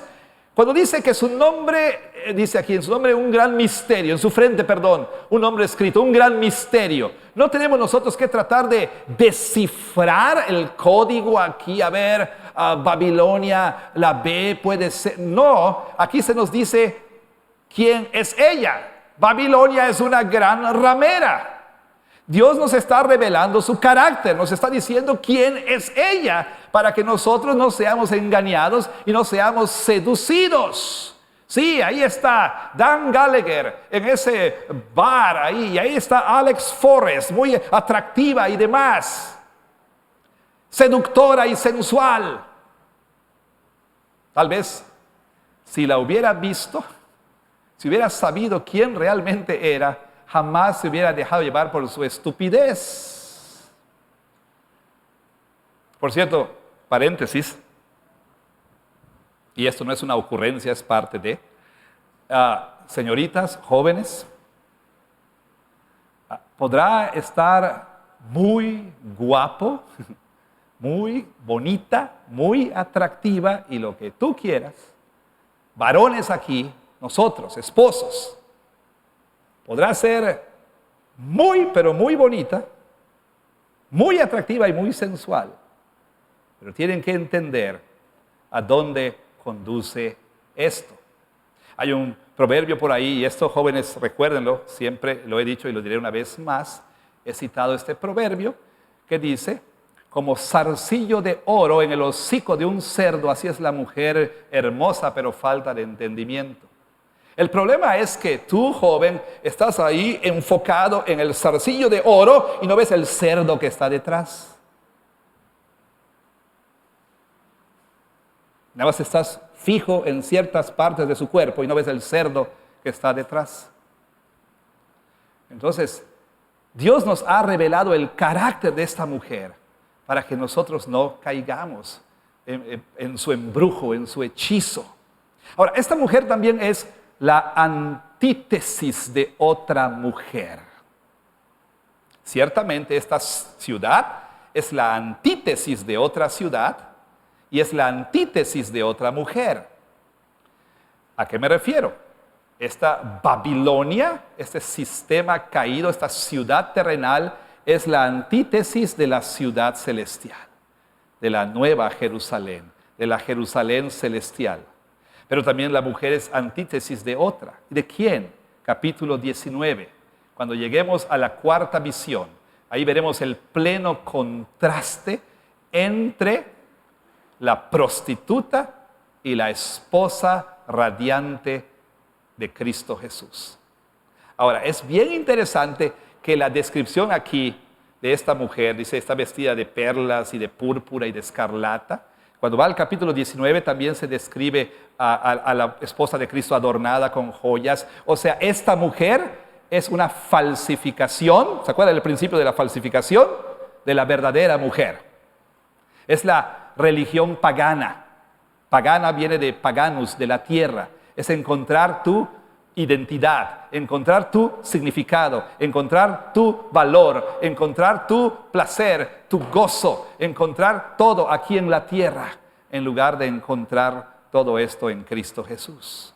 cuando dice que su nombre, dice aquí en su nombre un gran misterio, en su frente, perdón, un nombre escrito, un gran misterio. No tenemos nosotros que tratar de descifrar el código aquí, a ver, Babilonia, la B puede ser. No, aquí se nos dice quién es ella. Babilonia es una gran ramera. Dios nos está revelando su carácter, nos está diciendo quién es ella, para que nosotros no seamos engañados y no seamos seducidos. Sí, ahí está Dan Gallagher en ese bar ahí, y ahí está Alex Forrest, muy atractiva y demás, seductora y sensual. Tal vez, si la hubiera visto, si hubiera sabido quién realmente era, jamás se hubiera dejado llevar por su estupidez. Por cierto, paréntesis, y esto no es una ocurrencia, es parte de, señoritas, jóvenes, podrá estar muy guapo, muy bonita, muy atractiva y lo que tú quieras. Varones aquí, nosotros, esposos, podrá ser muy, pero muy bonita, muy atractiva y muy sensual. Pero tienen que entender a dónde conduce esto. Hay un proverbio por ahí, y esto, jóvenes, recuérdenlo, siempre lo he dicho y lo diré una vez más. He citado este proverbio que dice: como zarcillo de oro en el hocico de un cerdo, así es la mujer hermosa, pero falta de entendimiento. El problema es que tú, joven, estás ahí enfocado en el zarcillo de oro y no ves el cerdo que está detrás. Nada más estás fijo en ciertas partes de su cuerpo y no ves el cerdo que está detrás. Entonces, Dios nos ha revelado el carácter de esta mujer para que nosotros no caigamos en su embrujo, en su hechizo. Ahora, esta mujer también es la antítesis de otra mujer. Ciertamente esta ciudad es la antítesis de otra ciudad y es la antítesis de otra mujer. ¿A qué me refiero? Esta Babilonia, este sistema caído, esta ciudad terrenal, es la antítesis de la ciudad celestial, de la nueva Jerusalén, de la Jerusalén celestial. Pero también la mujer es antítesis de otra. ¿De quién? Capítulo 19. Cuando lleguemos a la cuarta visión, ahí veremos el pleno contraste entre la prostituta y la esposa radiante de Cristo Jesús. Ahora, es bien interesante que la descripción aquí de esta mujer, dice, está vestida de perlas y de púrpura y de escarlata. Cuando va al capítulo 19 también se describe a la esposa de Cristo adornada con joyas. O sea, esta mujer es una falsificación. ¿Se acuerdan del principio de la falsificación? De la verdadera mujer. Es la religión pagana. Pagana viene de paganus, de la tierra. Es encontrar tu identidad, encontrar tu significado, encontrar tu valor, encontrar tu placer, tu gozo, encontrar todo aquí en la tierra, en lugar de encontrar todo esto en Cristo Jesús.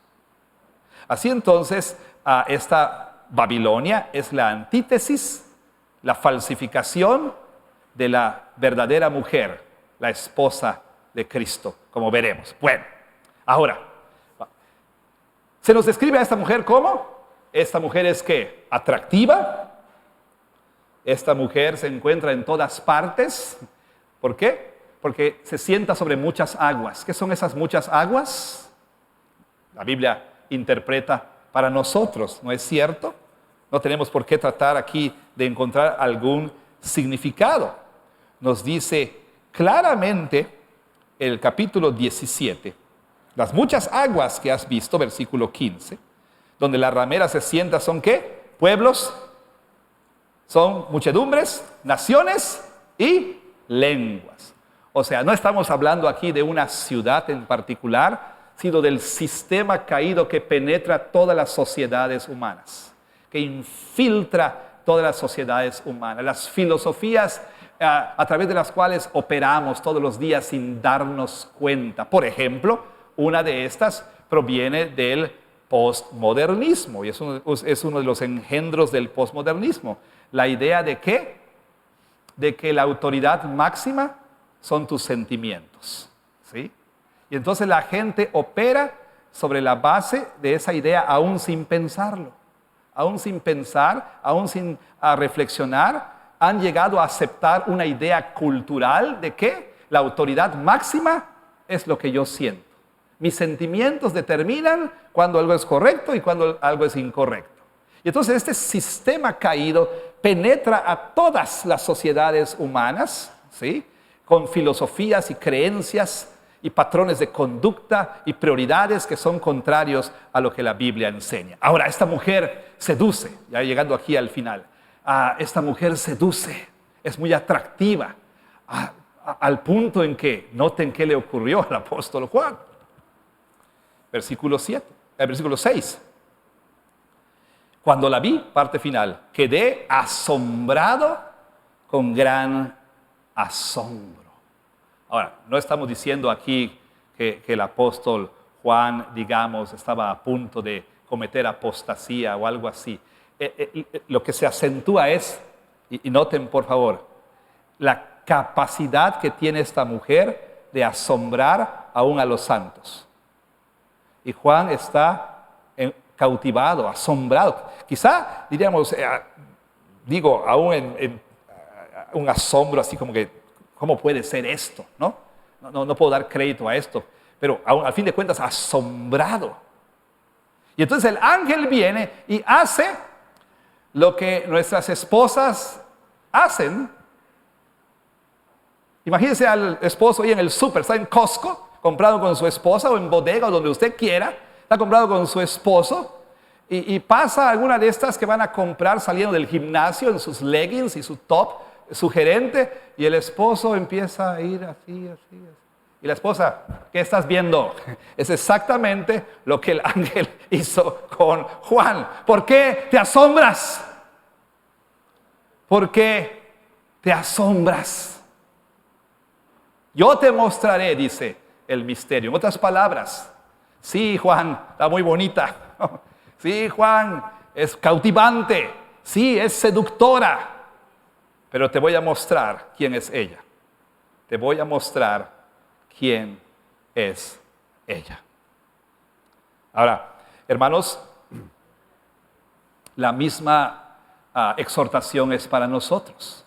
Así entonces, esta Babilonia es la antítesis, la falsificación de la verdadera mujer, la esposa de Cristo, como veremos. Bueno, ahora, se nos describe a esta mujer como, esta mujer es ¿qué? Atractiva. Esta mujer se encuentra en todas partes. ¿Por qué? Porque se sienta sobre muchas aguas. ¿Qué son esas muchas aguas? La Biblia interpreta para nosotros, ¿no es cierto? No tenemos por qué tratar aquí de encontrar algún significado. Nos dice claramente el capítulo 17, las muchas aguas que has visto, versículo 15, donde la ramera se sienta, ¿son qué? Pueblos, son muchedumbres, naciones y lenguas. O sea, no estamos hablando aquí de una ciudad en particular, sino del sistema caído que penetra todas las sociedades humanas, que infiltra todas las sociedades humanas, las filosofías a través de las cuales operamos todos los días sin darnos cuenta. Por ejemplo, una de estas proviene del postmodernismo, y es uno de los engendros del postmodernismo. La idea de ¿qué? De que la autoridad máxima son tus sentimientos, ¿sí? Y entonces la gente opera sobre la base de esa idea aún sin pensarlo, aún sin pensar, aún sin reflexionar, han llegado a aceptar una idea cultural de que la autoridad máxima es lo que yo siento. Mis sentimientos determinan cuando algo es correcto y cuando algo es incorrecto. Y entonces este sistema caído penetra a todas las sociedades humanas, ¿sí? Con filosofías y creencias y patrones de conducta y prioridades que son contrarios a lo que la Biblia enseña. Ahora, esta mujer seduce, ya llegando aquí al final. Esta mujer seduce, es muy atractiva, al punto en que, noten qué le ocurrió al apóstol Juan. Versículo 6. Cuando la vi, parte final, quedé asombrado con gran asombro. Ahora, no estamos diciendo aquí que el apóstol Juan, digamos, estaba a punto de cometer apostasía o algo así. Lo que se acentúa es, y noten por favor, la capacidad que tiene esta mujer de asombrar aún a los santos. Y Juan está cautivado, asombrado. Quizá, diríamos, aún en un asombro así como que, ¿cómo puede ser esto? No puedo dar crédito a esto, pero aún, al fin de cuentas, asombrado. Y entonces el ángel viene y hace lo que nuestras esposas hacen. Imagínense al esposo ahí en el súper, está en Costco, comprado con su esposa, o en bodega, o donde usted quiera, está comprado con su esposo, y pasa alguna de estas que van a comprar saliendo del gimnasio en sus leggings y su top sugerente, y el esposo empieza a ir así. Y la esposa, ¿qué estás viendo? Es exactamente lo que el ángel hizo con Juan. ¿Por qué te asombras? ¿Por qué te asombras? Yo te mostraré, dice el misterio. En otras palabras, sí, Juan, está muy bonita. Sí, Juan, es cautivante. Sí, es seductora. Pero te voy a mostrar quién es ella. Te voy a mostrar quién es ella. Ahora, hermanos, la misma exhortación es para nosotros.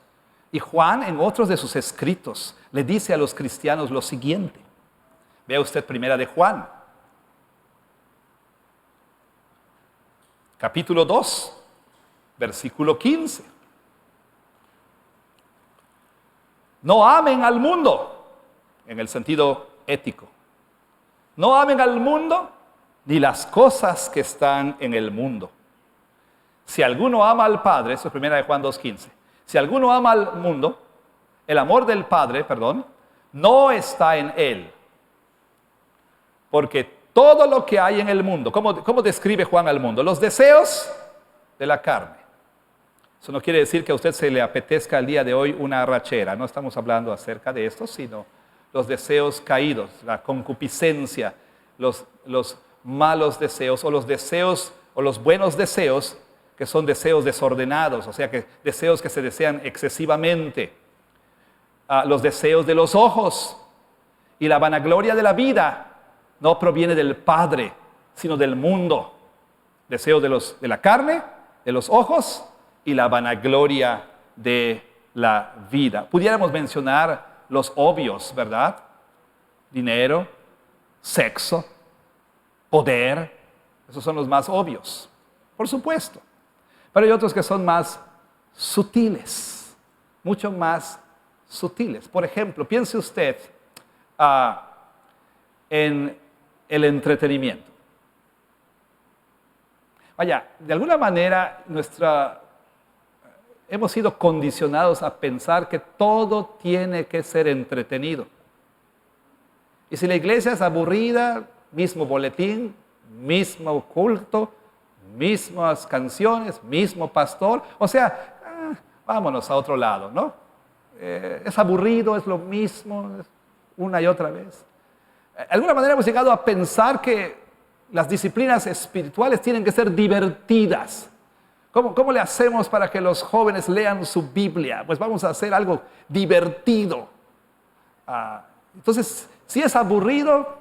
Y Juan, en otros de sus escritos, le dice a los cristianos lo siguiente. Vea usted primera de Juan, capítulo 2, versículo 15. No amen al mundo, en el sentido ético. No amen al mundo ni las cosas que están en el mundo. Si alguno ama al Padre, eso es primera de Juan 2:15. Si alguno ama al mundo, el amor del Padre, no está en él. Porque todo lo que hay en el mundo, ¿cómo describe Juan al mundo? Los deseos de la carne. Eso no quiere decir que a usted se le apetezca el día de hoy una arrachera. No estamos hablando acerca de esto, sino los deseos caídos, la concupiscencia, los malos deseos o los buenos deseos, que son deseos desordenados, o sea, que deseos que se desean excesivamente. Los deseos de los ojos y la vanagloria de la vida no proviene del Padre, sino del mundo. Deseos de la carne, de los ojos y la vanagloria de la vida. Pudiéramos mencionar los obvios, ¿verdad? Dinero, sexo, poder. Esos son los más obvios, por supuesto. Pero hay otros que son más sutiles, mucho más sutiles. Por ejemplo, piense usted en el entretenimiento. Vaya, de alguna manera hemos sido condicionados a pensar que todo tiene que ser entretenido. Y si la iglesia es aburrida, mismo boletín, mismo culto, mismas canciones, mismo pastor, o sea, vámonos a otro lado, ¿no? Es aburrido, es lo mismo, una y otra vez. De alguna manera hemos llegado a pensar que las disciplinas espirituales tienen que ser divertidas. ¿Cómo le hacemos para que los jóvenes lean su Biblia? Pues vamos a hacer algo divertido. Entonces, si es aburrido,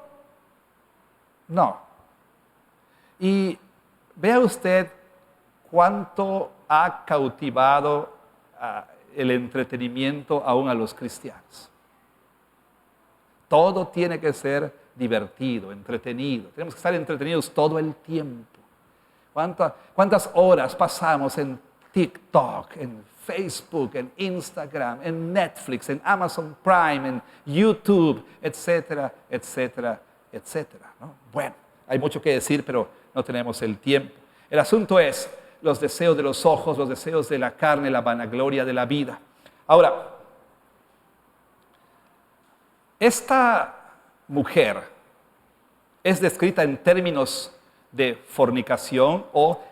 no. Y vea usted cuánto ha cautivado el entretenimiento aún a los cristianos. Todo tiene que ser divertido, entretenido. Tenemos que estar entretenidos todo el tiempo. ¿Cuántas horas pasamos en TikTok, en Facebook, en Instagram, en Netflix, en Amazon Prime, en YouTube, etcétera, etcétera, etcétera, ¿no? Bueno, hay mucho que decir, pero no tenemos el tiempo. El asunto es los deseos de los ojos, los deseos de la carne, la vanagloria de la vida. Ahora, esta mujer es descrita en términos de fornicación o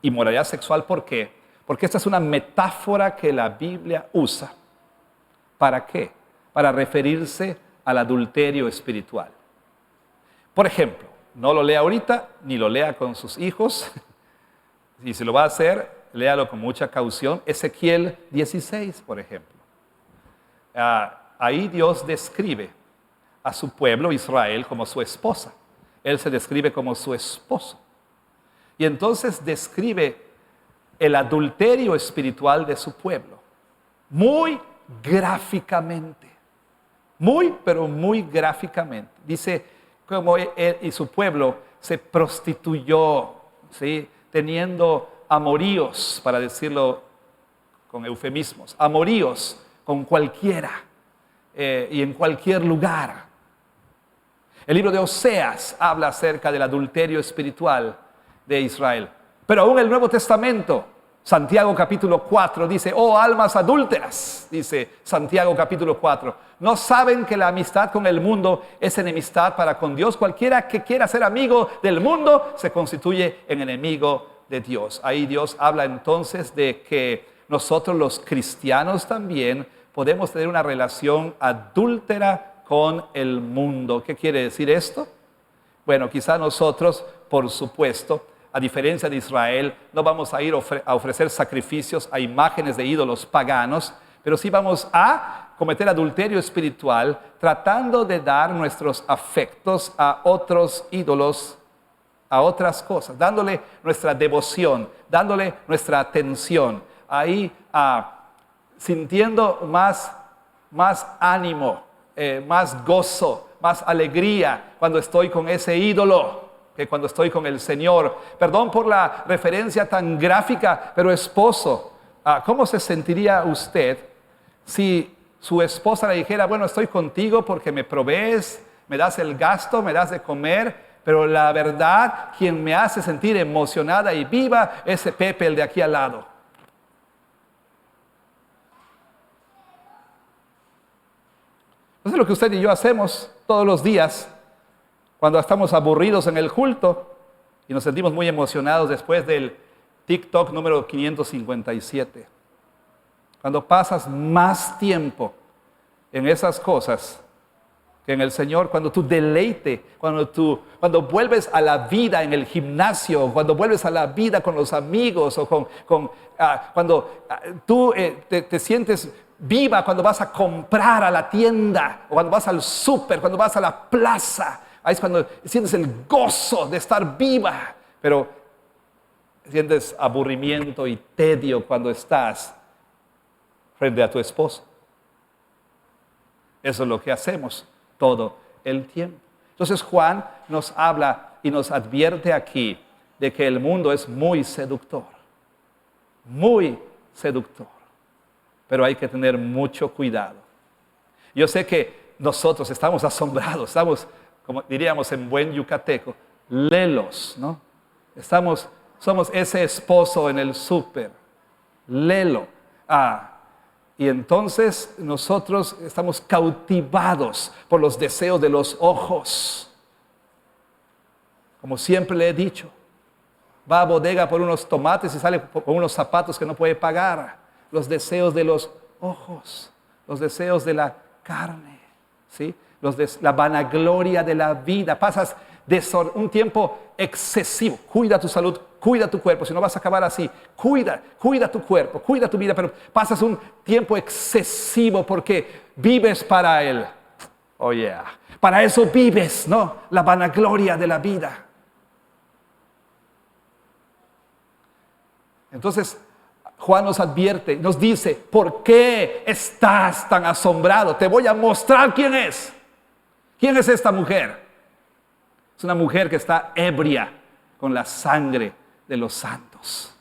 inmoralidad sexual. ¿Por qué? Porque esta es una metáfora que la Biblia usa. ¿Para qué? Para referirse al adulterio espiritual. Por ejemplo, no lo lea ahorita, ni lo lea con sus hijos. Y si lo va a hacer, léalo con mucha caución. Ezequiel 16, por ejemplo. Ahí Dios describe a su pueblo Israel como su esposa. Él se describe como su esposo. Y entonces describe el adulterio espiritual de su pueblo. Muy gráficamente. Pero muy gráficamente. Dice como él y su pueblo se prostituyó, ¿sí? Teniendo amoríos, para decirlo con eufemismos, amoríos con cualquiera y en cualquier lugar. El libro de Oseas habla acerca del adulterio espiritual de Israel. Pero aún el Nuevo Testamento, Santiago capítulo 4 dice: oh almas adúlteras, dice Santiago capítulo 4, ¿no saben que la amistad con el mundo es enemistad para con Dios? Cualquiera que quiera ser amigo del mundo se constituye en enemigo de Dios. Ahí Dios habla entonces de que nosotros los cristianos también podemos tener una relación adúltera con el mundo. ¿Qué quiere decir esto? Bueno, quizá nosotros, por supuesto, a diferencia de Israel, no vamos a ir a ofrecer sacrificios a imágenes de ídolos paganos, pero sí vamos a cometer adulterio espiritual tratando de dar nuestros afectos a otros ídolos, a otras cosas, dándole nuestra devoción, dándole nuestra atención, ahí sintiendo más ánimo, más gozo, más alegría cuando estoy con ese ídolo que cuando estoy con el Señor. Perdón por la referencia tan gráfica, pero esposo, ¿cómo se sentiría usted si su esposa le dijera: bueno, estoy contigo porque me provees, me das el gasto, me das de comer, pero la verdad, quien me hace sentir emocionada y viva es Pepe, el de aquí al lado? Eso es lo que usted y yo hacemos todos los días cuando estamos aburridos en el culto y nos sentimos muy emocionados después del TikTok número 557. Cuando pasas más tiempo en esas cosas que en el Señor, cuando tu deleite, cuando vuelves a la vida en el gimnasio, cuando vuelves a la vida con los amigos, o cuando tú te sientes viva cuando vas a comprar a la tienda, o cuando vas al súper, cuando vas a la plaza. Ahí es cuando sientes el gozo de estar viva, pero sientes aburrimiento y tedio cuando estás frente a tu esposo. Eso es lo que hacemos todo el tiempo. Entonces Juan nos habla y nos advierte aquí de que el mundo es muy seductor. Muy seductor. Pero hay que tener mucho cuidado. Yo sé que nosotros estamos asombrados, estamos, como diríamos en buen yucateco, lelos, ¿no? Somos ese esposo en el súper, lelo. Y entonces nosotros estamos cautivados por los deseos de los ojos. Como siempre le he dicho, va a bodega por unos tomates y sale con unos zapatos que no puede pagar. Los deseos de los ojos, los deseos de la carne, ¿sí? La vanagloria de la vida. Pasas un tiempo excesivo. Cuida tu salud, cuida tu cuerpo, si no vas a acabar así. Cuida tu cuerpo, cuida tu vida, pero pasas un tiempo excesivo porque vives para Él. Oh yeah. Para eso vives, ¿no? La vanagloria de la vida. Entonces, Juan nos advierte, nos dice, ¿por qué estás tan asombrado? Te voy a mostrar quién es. ¿Quién es esta mujer? Es una mujer que está ebria con la sangre de los santos.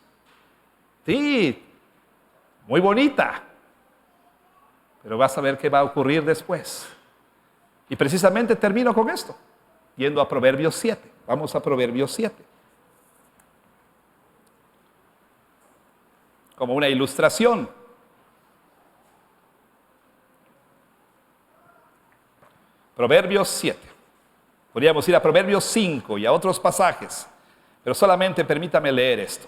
Sí, muy bonita. Pero vas a ver qué va a ocurrir después. Y precisamente termino con esto, yendo a Proverbios 7. Vamos a Proverbios 7. Como una ilustración. Proverbios 7. Podríamos ir a Proverbios 5 y a otros pasajes, pero solamente permítame leer esto.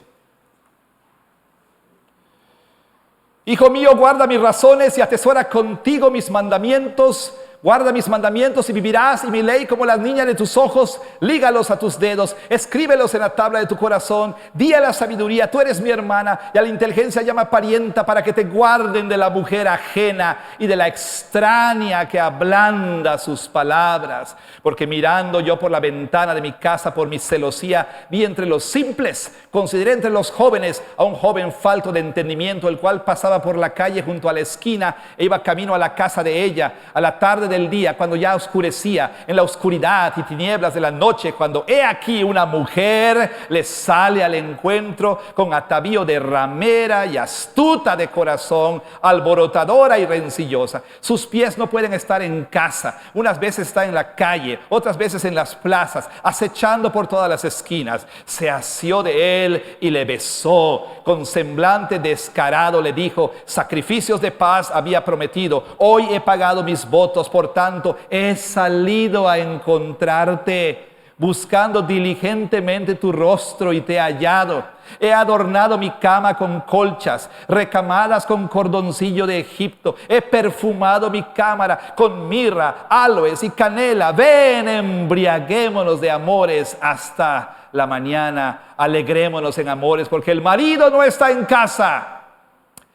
Hijo mío, guarda mis razones y atesora contigo mis mandamientos. Guarda mis mandamientos y vivirás, y mi ley como la niña de tus ojos. Lígalos a tus dedos, escríbelos en la tabla de tu corazón. Di a la sabiduría, tú eres mi hermana, y a la inteligencia llama parienta, para que te guarden de la mujer ajena y de la extraña que ablanda sus palabras. Porque mirando yo por la ventana de mi casa por mi celosía, vi entre los simples, consideré entre los jóvenes a un joven falto de entendimiento, el cual pasaba por la calle junto a la esquina e iba camino a la casa de ella a la tarde del día, cuando ya oscurecía, en la oscuridad y tinieblas de la noche, cuando he aquí una mujer le sale al encuentro con atavío de ramera y astuta de corazón, alborotadora y rencillosa. Sus pies no pueden estar en casa, unas veces está en la calle, otras veces en las plazas, acechando por todas las esquinas. Se asió de él y le besó, con semblante descarado le dijo: sacrificios de paz había prometido, hoy he pagado mis votos. Por tanto, he salido a encontrarte, buscando diligentemente tu rostro, y te he hallado. He adornado mi cama con colchas, recamadas con cordoncillo de Egipto. He perfumado mi cámara con mirra, aloes y canela. Ven, embriaguémonos de amores hasta la mañana. Alegrémonos en amores, porque el marido no está en casa.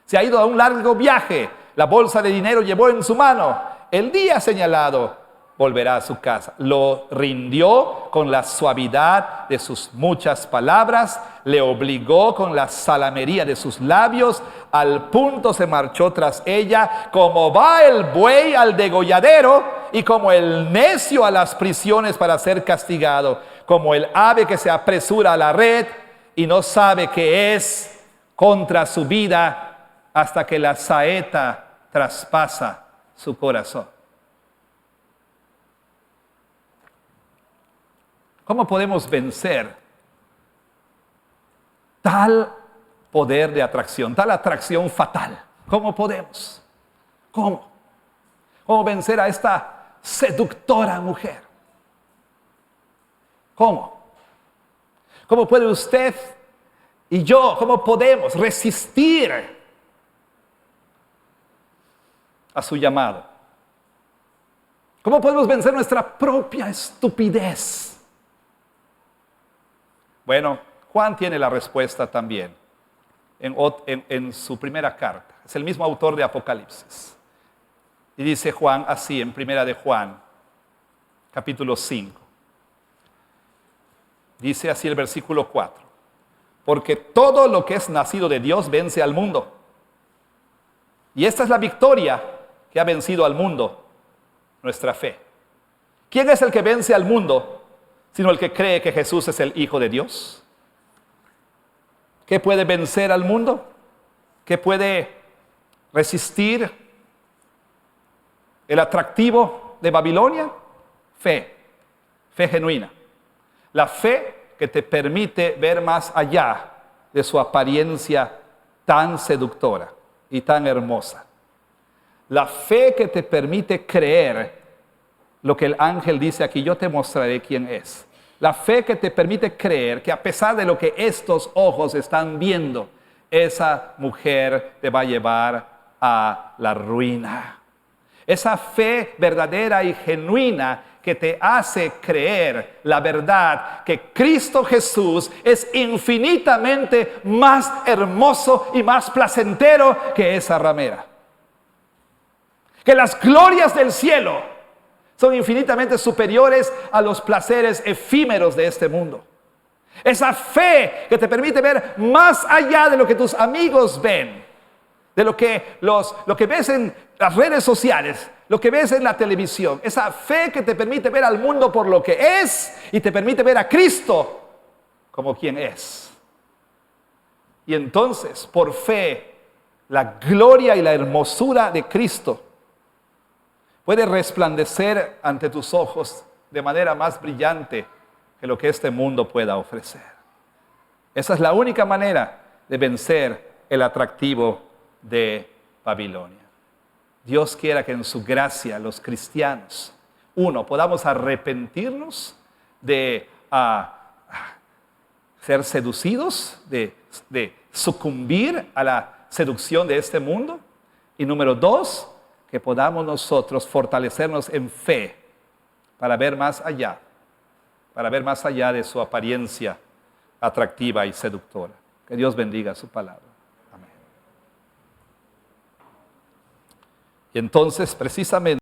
Se ha ido a un largo viaje. La bolsa de dinero llevó en su mano. El día señalado volverá a su casa. Lo rindió con la suavidad de sus muchas palabras, le obligó con la salamería de sus labios, al punto se marchó tras ella, como va el buey al degolladero y como el necio a las prisiones para ser castigado, como el ave que se apresura a la red y no sabe que es contra su vida hasta que la saeta traspasa su corazón. ¿Cómo podemos vencer tal poder de atracción, tal atracción fatal? ¿Cómo podemos? ¿Cómo? ¿Cómo vencer a esta seductora mujer? ¿Cómo? ¿Cómo puede usted y yo, cómo podemos resistir a su llamado? ¿Cómo podemos vencer nuestra propia estupidez? Bueno, Juan tiene la respuesta también en su primera carta. Es el mismo autor de Apocalipsis. Y dice Juan así en primera de Juan, capítulo 5. Dice así el versículo 4. Porque todo lo que es nacido de Dios vence al mundo. Y esta es la victoria que ha vencido al mundo, nuestra fe. ¿Quién es el que vence al mundo? sino el que cree que Jesús es el Hijo de Dios. ¿Qué puede vencer al mundo? ¿Qué puede resistir el atractivo de Babilonia? Fe genuina. La fe que te permite ver más allá de su apariencia tan seductora y tan hermosa. La fe que te permite creer lo que el ángel dice aquí: yo te mostraré quién es. La fe que te permite creer que a pesar de lo que estos ojos están viendo, esa mujer te va a llevar a la ruina. Esa fe verdadera y genuina que te hace creer la verdad que Cristo Jesús es infinitamente más hermoso y más placentero que esa ramera. Que las glorias del cielo son infinitamente superiores a los placeres efímeros de este mundo. Esa fe que te permite ver más allá de lo que tus amigos ven, de lo que ves en las redes sociales, lo que ves en la televisión. Esa fe que te permite ver al mundo por lo que es y te permite ver a Cristo como quien es. Y entonces, por fe, la gloria y la hermosura de Cristo puede resplandecer ante tus ojos de manera más brillante que lo que este mundo pueda ofrecer. Esa es la única manera de vencer el atractivo de Babilonia. Dios quiera que en su gracia los cristianos, podamos arrepentirnos de ser seducidos, de sucumbir a la seducción de este mundo. Y número 2, que podamos nosotros fortalecernos en fe para ver más allá de su apariencia atractiva y seductora. Que Dios bendiga su palabra. Amén. Y entonces, precisamente,